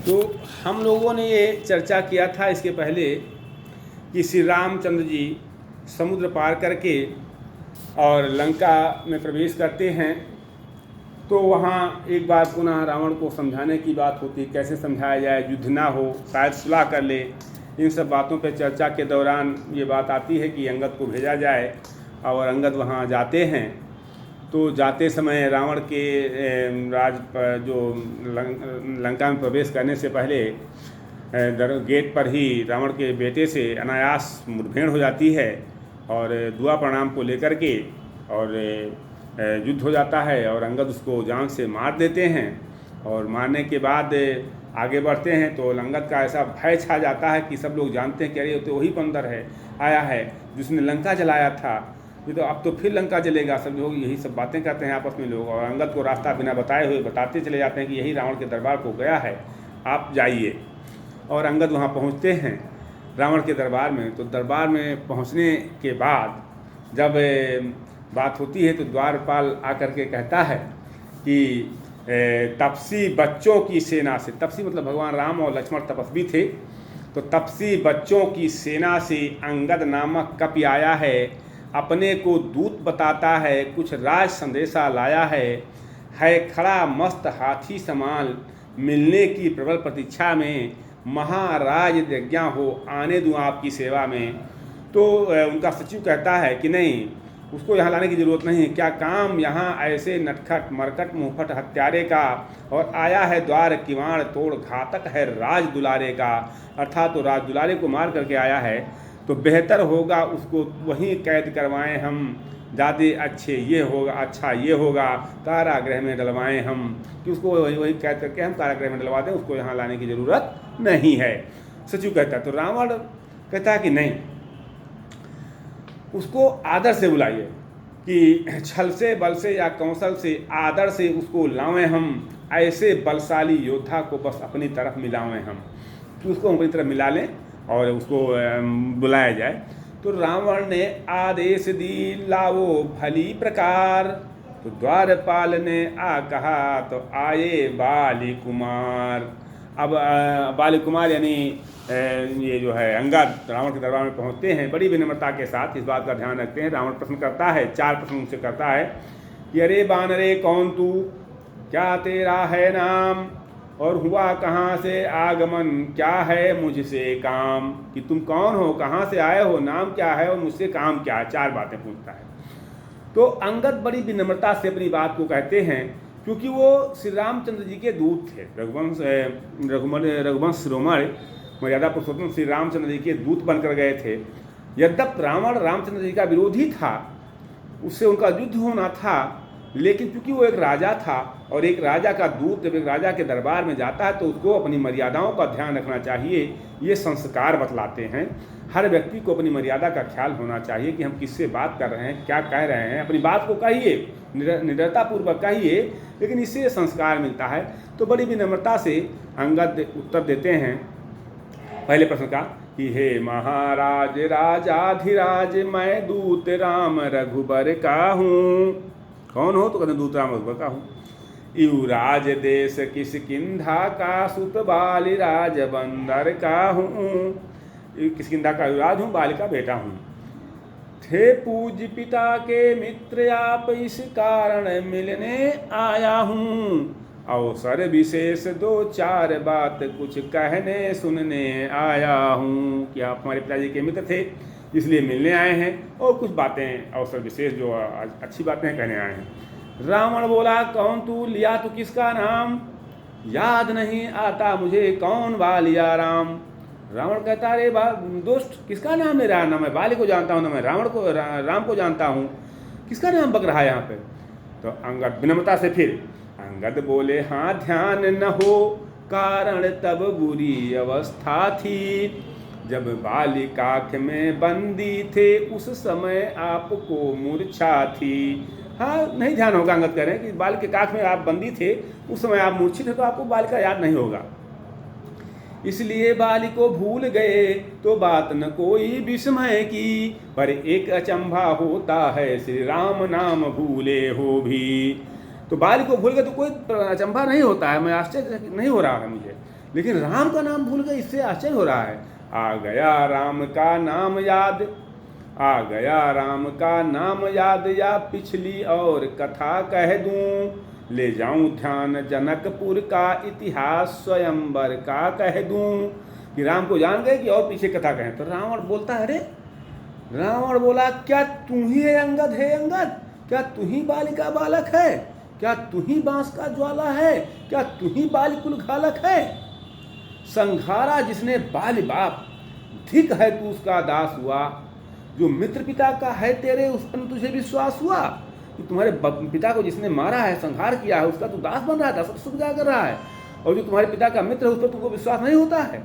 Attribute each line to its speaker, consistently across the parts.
Speaker 1: तो हम लोगों ने ये चर्चा किया था इसके पहले कि श्री रामचंद्र जी समुद्र पार करके और लंका में प्रवेश करते हैं। तो वहाँ एक बार पुनः रावण को समझाने की बात होती, कैसे समझाया जाए, युद्ध ना हो, शायद सुलह कर ले। इन सब बातों पर चर्चा के दौरान ये बात आती है कि अंगद को भेजा जाए और अंगद वहाँ जाते हैं। तो जाते समय रावण के राज जो लंका में प्रवेश करने से पहले गेट पर ही रावण के बेटे से अनायास मुठभेड़ हो जाती है और दुआ प्रणाम को लेकर के और युद्ध हो जाता है और अंगद उसको जान से मार देते हैं। और मारने के बाद आगे बढ़ते हैं तो अंगद का ऐसा भय छा जाता है कि सब लोग जानते हैं कि अरे तो वही बंदर है आया है जिसने लंका जलाया था, ये तो अब तो फिर लंका जलेगा। सब लोग यही सब बातें करते हैं आपस में लोग, और अंगद को रास्ता बिना बताए हुए बताते चले जाते हैं कि यही रावण के दरबार को गया है, आप जाइए। और अंगद वहाँ पहुँचते हैं रावण के दरबार में। तो दरबार में पहुँचने के बाद जब बात होती है तो द्वारपाल आकर के कहता है कि तपसी बच्चों की सेना से, तपसी मतलब भगवान राम और लक्ष्मण तपस्वी थे, तो तपसी बच्चों की सेना से अंगद नामक कपि आया है, अपने को दूत बताता है, कुछ राज संदेशा लाया है खड़ा मस्त हाथी समान, मिलने की प्रबल प्रतीक्षा में, महाराज यज्ञा हो आने दूँ आपकी सेवा में। तो उनका सचिव कहता है कि नहीं, उसको यहाँ लाने की ज़रूरत नहीं है, क्या काम यहाँ ऐसे नटखट मरकट मुँहफट हत्यारे का, और आया है द्वार किवाड़ तोड़, घातक है राज दुलारे का। अर्थात तो राज दुलारे को मार करके आया है, तो बेहतर होगा उसको वहीं कैद करवाएं हम, ज़्यादा अच्छे ये होगा, अच्छा ये होगा कारागृह में डलवाएं हम, कि उसको वही कैद करके हम कारागृह में डलवा दें, उसको यहाँ लाने की ज़रूरत नहीं है, सचिव कहता है। तो रावण कहता है कि नहीं, उसको आदर से बुलाइए, कि छल से बल से या कौशल से आदर से उसको लावें हम, ऐसे बलशाली योद्धा को बस अपनी तरफ मिलावें हम, कि उसको अपनी तरफ मिला लें और उसको बुलाया जाए। तो रावण ने आदेश दी लावो भली प्रकार, तो द्वारपाल ने आ कहा तो आए बाली कुमार। अब बाली कुमार यानी ये जो है अंगद रावण के दरबार में पहुंचते हैं, बड़ी विनम्रता के साथ इस बात का ध्यान रखते हैं। रावण प्रश्न करता है, 4 प्रश्न उनसे करता है कि अरे बानरे कौन तू, क्या तेरा है नाम, और हुआ कहाँ से आगमन, क्या है मुझसे काम, कि तुम कौन हो, कहाँ से आए हो, नाम क्या है और मुझसे काम क्या है। 4 बातें पूछता है। तो अंगद बड़ी विनम्रता से अपनी बात को कहते हैं, क्योंकि वो श्री रामचंद्र जी के दूत थे। रघुवंश शिरोमणि मर्यादा पुरुषोत्तम श्री रामचंद्र जी के दूत बनकर गए थे। यद्यप रावण रामचंद्र जी का विरोधी था, उससे उनका युद्ध होना था, लेकिन क्योंकि वो एक राजा था और एक राजा का दूत जब एक राजा के दरबार में जाता है तो उसको अपनी मर्यादाओं का ध्यान रखना चाहिए। ये संस्कार बतलाते हैं, हर व्यक्ति को अपनी मर्यादा का ख्याल होना चाहिए कि हम किससे बात कर रहे हैं, क्या कह रहे हैं। अपनी बात को कहिए, निडरतापूर्वक कहिए, लेकिन इससे संस्कार मिलता है। तो बड़ी विनम्रता से अंगद उत्तर देते हैं पहले प्रश्न का कि हे महाराज राजाधिराज, मैं दूत राम रघुबर का हूँ। कौन हो? तो कहते दूत राम रघुबर का हूँ। युवराज देश किष्किंधा का, सुत बाली राज बंदर का हूँ। किष्किंधा का युवराज हूँ, बाली का बेटा हूँ। थे पूज्य पिता के मित्र आप, इस कारण मिलने आया हूँ। अवसर विशेष 2-4 बात कुछ कहने सुनने आया हूँ, कि आप हमारे पिताजी के मित्र थे इसलिए मिलने आए हैं, और कुछ बातें अवसर विशेष जो अच्छी बातें कहने आए हैं। रावण बोला, कौन तू, लिया तू किसका नाम, याद नहीं आता मुझे, कौन बालिया राम। रावण कहता, अरे दोस्त किसका नाम ले रहा है, ना मैं बाली को जानता हूँ, ना मैं राम को जानता हूँ, किसका नाम बक रहा है यहाँ पे। तो अंगद विनम्रता से फिर अंगद बोले, हाँ ध्यान न हो, कारण तब बुरी अवस्था थी, जब बाली काख में बंदी थे, उस समय आपको मूर्छा थी। हाँ नहीं ध्यान होगा, अंगद कह रहे हैं कि बाल के काख में आप बंदी थे, उस समय आप मूर्छित थे, तो आपको बाल का याद नहीं होगा, इसलिए बाली को भूल गए, तो बात न कोई विस्मय की, पर एक अचंभा होता है, श्री राम नाम भूले हो भी। तो बाली को भूल गए तो कोई अचंभा नहीं होता है, मैं आश्चर्य नहीं हो रहा है मुझे, लेकिन राम का नाम भूल गए, इससे आश्चर्य हो रहा है। आ गया राम का नाम याद, आ गया राम का नाम याद, या पिछली और कथा कह दूं, ले जाऊं ध्यान जनकपुर का इतिहास स्वयंवर का कह दूं। कि राम को जान गए कि और पीछे कथा कहें। तो रावण बोलता है, अरे रावण बोला, क्या तू ही है अंगद? है अंगद, क्या तू ही बालिका बालक है? क्या तू ही बांस का ज्वाला है? क्या तू ही बालिकुल घालक है? संघारा जिसने बाल बाप, धिक है तू उसका दास हुआ। जो मित्र पिता का है तेरे, उस पर तुझे विश्वास हुआ कि तुम्हारे पिता को जिसने मारा है, संहार किया है, उसका तू दास बन रहा है, दास सुविधा कर रहा है, और जो तुम्हारे पिता का मित्र है उस पर तुमको विश्वास नहीं होता है।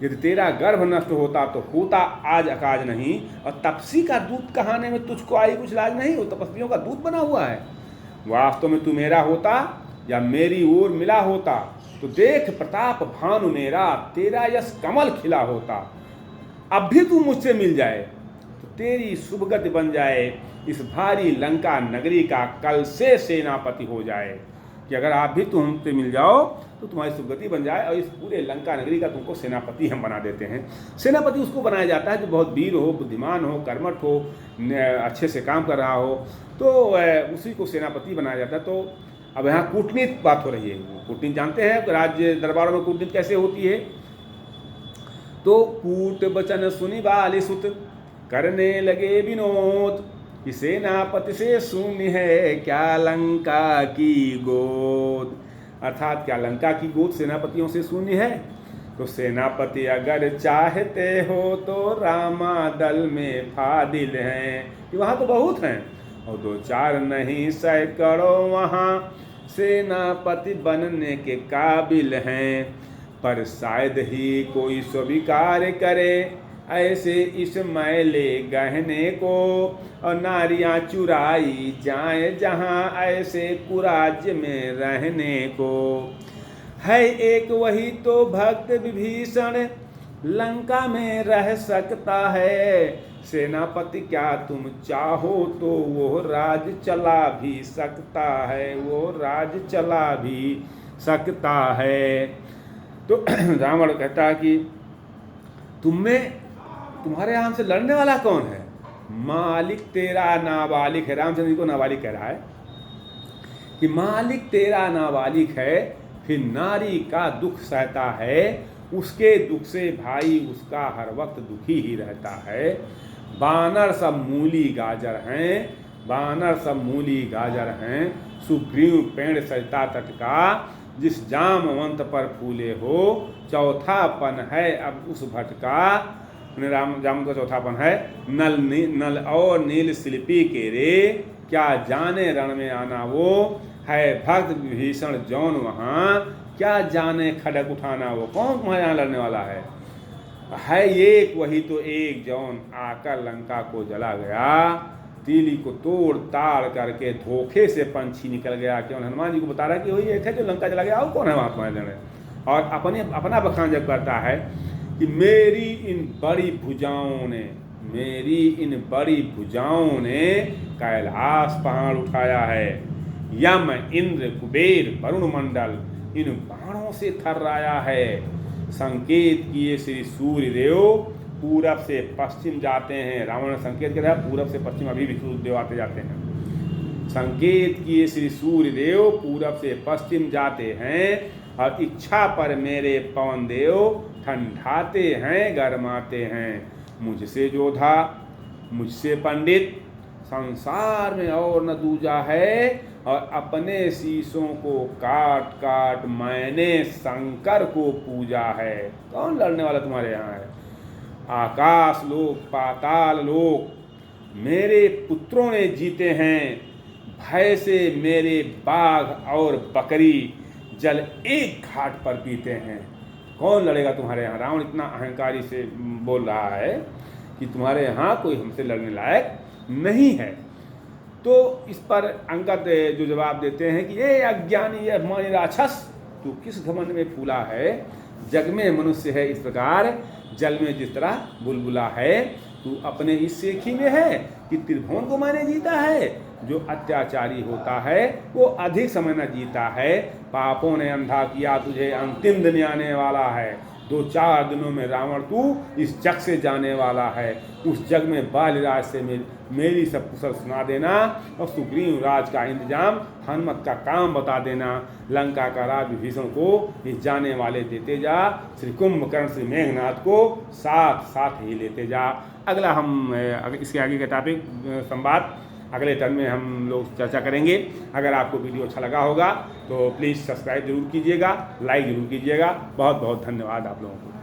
Speaker 1: यदि तेरा गर्भ नष्ट होता तो होता आज अकाज नहीं, और तपसी का दूध कहाने में तुझको आई कुछ लाज नहीं, वो तपस्वियों का दूध बना हुआ है। वास्तव में तू मेरा होता या मेरी ओर मिला होता, तो देख प्रताप भानु मेरा, तेरा यश कमल खिला होता। अब भी तू मुझसे मिल जाए तो तेरी शुभगति बन जाए, इस भारी लंका नगरी का कल से सेनापति हो जाए। कि अगर आप भी तुम हमसे मिल जाओ तो तुम्हारी शुभगति बन जाए, और इस पूरे लंका नगरी का तुमको सेनापति हम बना देते हैं। सेनापति उसको बनाया जाता है जो बहुत वीर हो, बुद्धिमान हो, कर्मठ हो, अच्छे से काम कर रहा हो, तो उसी को सेनापति बनाया जाता है। तो अब यहाँ कूटनीति बात हो रही है। कूटनीति जानते हैं राज्य दरबारों में कूटनीति कैसे होती है। तो कूट बचन सुनी बाली सुत, करने लगे विनोद, कि सेनापति से सुनी है क्या लंका की गोद। अर्थात क्या लंका की गोद सेनापतियों से सुनी है। तो सेनापति अगर चाहते हो तो रामा दल में फादिल हैं, कि वहाँ तो बहुत हैं, और 2-4 नहीं सैकड़ों वहाँ सेनापति बनने के काबिल हैं। पर शायद ही कोई स्वीकार करे ऐसे इस मैले गहने को, और नारियां चुराई जाए जहाँ ऐसे कुराज्य में रहने को। है एक वही तो भक्त विभीषण, लंका में रह सकता है। सेनापति क्या तुम चाहो तो वो राज चला भी सकता है, वो राज चला भी सकता है। तो रावण कहता है कि तुम्हारे यहाँ से लड़ने वाला कौन है? मालिक तेरा नाबालिग है। रामचंद्र जी को नाबालिग कह रहा है कि मालिक तेरा नाबालिग है, फिर नारी का दुख सहता है, उसके दुख से भाई उसका हर वक्त दुखी ही रहता है। बानर सब मूली गाजर हैं, बानर सब मूली गाजर हैं, सुग्रीव पेड़ सजता तटका, जिस जामवंत पर फूले हो, चौथापन है अब उस भटका। जाम का चौथापन है, नल और नील शिल्पी के रे, क्या जाने रण में आना वो, है भक्त विभीषण जौन वहाँ, क्या जाने खड़ग उठाना वो। कौन तुम्हारे यहाँ लड़ने वाला है? एक वही तो एक जौन आकर लंका को जला गया, तीली को तोड़ ताड़ करके धोखे से पंछी निकल गया। क्यों? हनुमान जी को बता रहा है कि वही एक है जो लंका जला गया, और कौन है वहाँ तुम्हारे लड़ने। और अपना बखान जब करता है कि मेरी इन बड़ी भुजाओं ने कैलाश पहाड़ उठाया है, यम इंद्र कुबेर वरुण मंडल इन बाणों से थर्राया है। संकेत किए श्री सूर्य देव पूरब से पश्चिम जाते हैं। रावण ने संकेत किया था पूरब से पश्चिम, अभी भी सूर्य देव आते जाते हैं। संकेत किए श्री सूर्य देव पूरब से पश्चिम जाते हैं, और इच्छा पर मेरे पवन देव ठंडाते हैं गरमाते हैं। मुझसे जोधा मुझसे पंडित संसार में और न दूजा है, और अपने शीशों को काट काट मैंने शंकर को पूजा है। कौन लड़ने वाला तुम्हारे यहाँ है? आकाश लोक पाताल लोक मेरे पुत्रों ने जीते हैं, भय से मेरे बाघ और बकरी जल एक घाट पर पीते हैं। कौन लड़ेगा तुम्हारे यहाँ? रावण इतना अहंकारी से बोल रहा है कि तुम्हारे यहाँ कोई हमसे लड़ने लायक नहीं है। तो इस पर अंगद जो जवाब देते हैं कि ये अज्ञानी, ये अभिमानी राक्षस, तू किस घमंड में फूला है? जग में मनुष्य है इस प्रकार, जल में जिस तरह बुलबुला है। तू अपने इस सेखी में है कि त्रिभुवन को मैंने जीता है। जो अत्याचारी होता है वो अधिक समय न जीता है, पापों ने अंधा किया तुझे, अंतिम दिन आने वाला है। 2-4 दिनों में रावण तू इस जग से जाने वाला है। उस जग में बालीराज से मेरी सब कुशल सुना देना और सुग्रीव राज का इंतजाम, हनुमत का काम बता देना। लंका का राज विभीषण को ये जाने वाले देते जा, श्री कुंभकर्ण श्री मेघनाथ को साथ साथ ही लेते जा। अगला हम इसके आगे का टॉपिक संवाद अगले टर्न में हम लोग चर्चा करेंगे। अगर आपको वीडियो अच्छा लगा होगा तो प्लीज़ सब्सक्राइब जरूर कीजिएगा, लाइक जरूर कीजिएगा। बहुत बहुत धन्यवाद आप लोगों को।